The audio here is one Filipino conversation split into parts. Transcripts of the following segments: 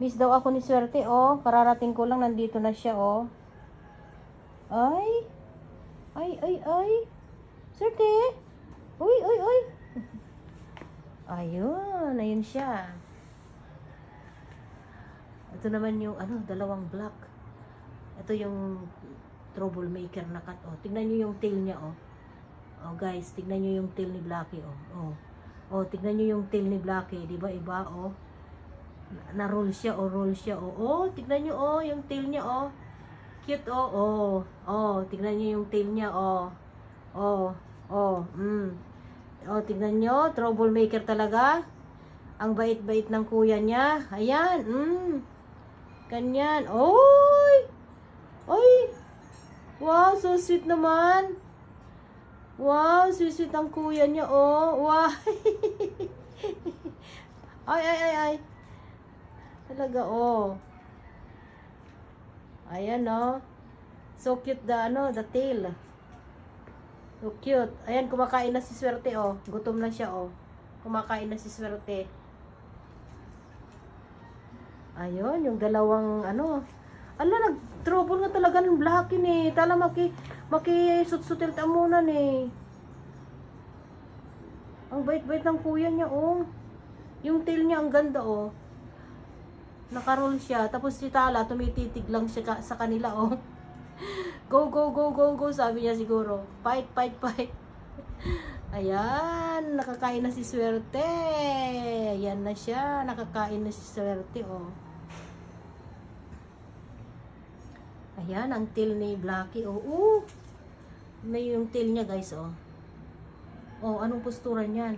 Miss daw ako ni Swerte, oh. Kararating ko lang, nandito na siya, oh. Ay. Ay. Swerte. Uy. Ayun siya. Ito naman yung, dalawang black. Ito yung troublemaker na cat, oh. Tignan nyo yung tail niya, oh. Oh, guys, tignan nyo yung tail ni Blackie, oh. Oh, tignan nyo yung tail ni Blackie. Diba, iba, oh. Na-roll siya, oh. Oh, tignan nyo, oh, yung tail niya, oh. Cute, oh. Oh, tignan nyo yung tail niya, oh. Oh, tignan nyo, troublemaker talaga. Ang bait-bait ng kuya niya. Ayan, Ganyan. Oy! Wow, so sweet naman. Wow, sweet ang kuya niya, oh. Wow. Ay. Talaga, oh. Ayan, oh. So cute the tail. So cute. Ayan, kumakain na si Swerte, oh. Gutom na siya, oh. Kumakain na si Swerte. Ayun, yung dalawang, nag-trouble nga talaga ng Blackie, eh. Tala, maki-sut-sutil tamunan, eh. Ang bait-bait ng kuya niya, oh. Yung tail niya, ang ganda, oh. Nakaroll siya. Tapos si Tala, tumititig lang siya sa kanila, oh. Go, sabi niya siguro. Fight. Ayan, nakakain na si Swerte. Ayan na siya, nakakain na si Swerte, oh. Ayan, ang tail ni Blackie, oh. May yung tail niya, guys, oh. Oh, anong postura niyan?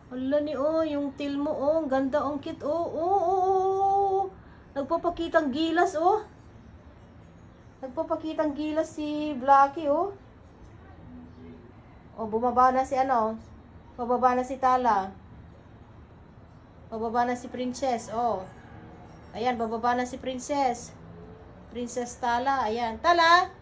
Wala ni, oh, yung tail mo, oh. Ang ganda, ang cute, oh. Nagpapakitang gilas, oh. Nagpapakitang gilas si Blackie, oh. Oh, bumaba na si Bababa na si Tala. Bababa na si Princess, oh. Ayan, bababa na si Princess. Princess Tala, ayan. Tala!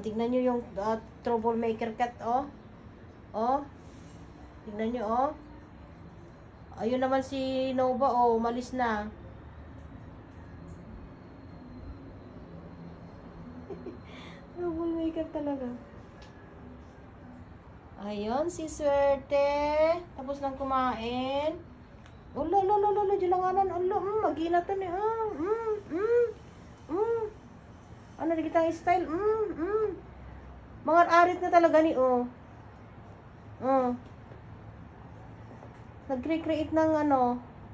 Tignan nyo yung troublemaker cat, oh. Oh. Tignan nyo, oh. Ayun naman si Nova, oh, umalis na. Troublemaker talaga. Ayun, si Swerte. Tapos nang kumain. Lolo, julanganan. Maginatan eh. Ano na kitang style? Mga arit na talaga ni, oh. Nag-recreate ng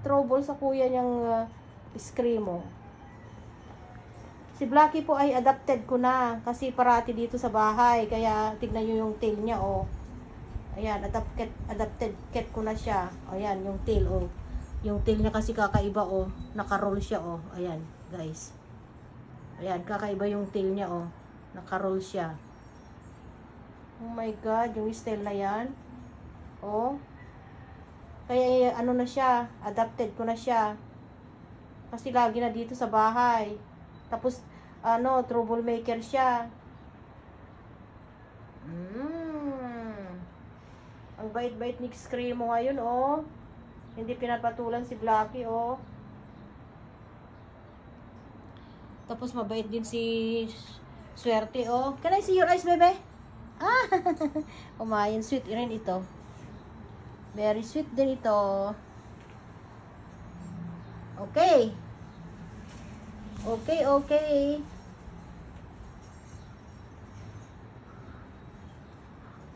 trouble sa kuya niyang Screamo. Si Blackie po ay adopted ko na kasi parati dito sa bahay, kaya tignan niyo yung tail niya, oh. Ayan, adopted cat ko na siya. Ayan, yung tail, oh. Yung tail niya kasi kakaiba, oh. Naka-roll siya, oh. Ayan, guys. Ayan, kakaiba yung tail niya, oh. Naka-roll siya. Oh my God, yung style na yan. Oh. Kaya na siya, adopted ko na siya. Kasi lagi na dito sa bahay. Tapos, troublemaker siya. Ang bait-bait ni Screamo ngayon, oh. Hindi pinapatulan si Blackie, oh. Tapos, mabait din si Swerte, oh. Can I see your eyes, bebe? Umayan, sweet rin ito. Very sweet din ito. Okay.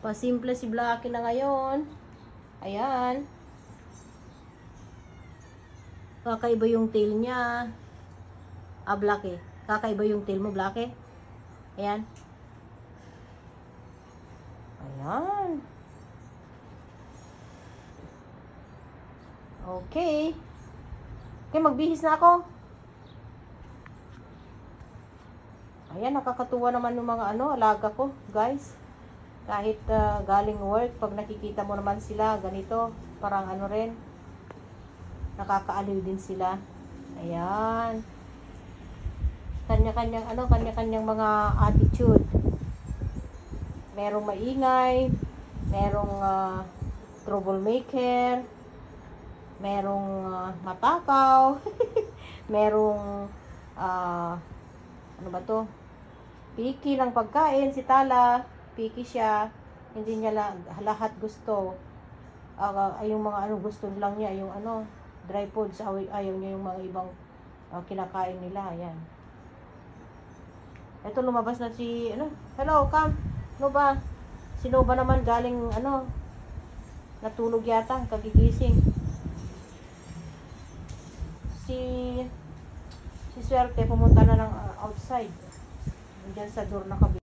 Pasimple si Blackie na ngayon. Ayan. Kakaiba yung tail niya. Blackie. Kakaiba yung tail mo, Blackie. Ayan. Okay. Magbihis na ako. Ayan, nakakatuwa naman yung mga alaga ko, guys. Kahit galing work, pag nakikita mo naman sila, ganito, parang rin, nakakaaliw din sila. Ayan. Kanya-kanyang mga attitude. merong maingay, merong troublemaker, merong matakaw, merong ano ba to? Picky ng pagkain, si Tala, picky siya, hindi niya lahat gusto. Yung mga ano gusto lang niya, yung ano, dry foods, ayaw niya yung mga ibang kinakain nila, ayan. Ito lumabas na si, ano, hello, come, Nova. Si Nova naman galing, ano, natulog yata, kagigising. Si Swerte pumunta na ng outside. Diyan sa door na kabila.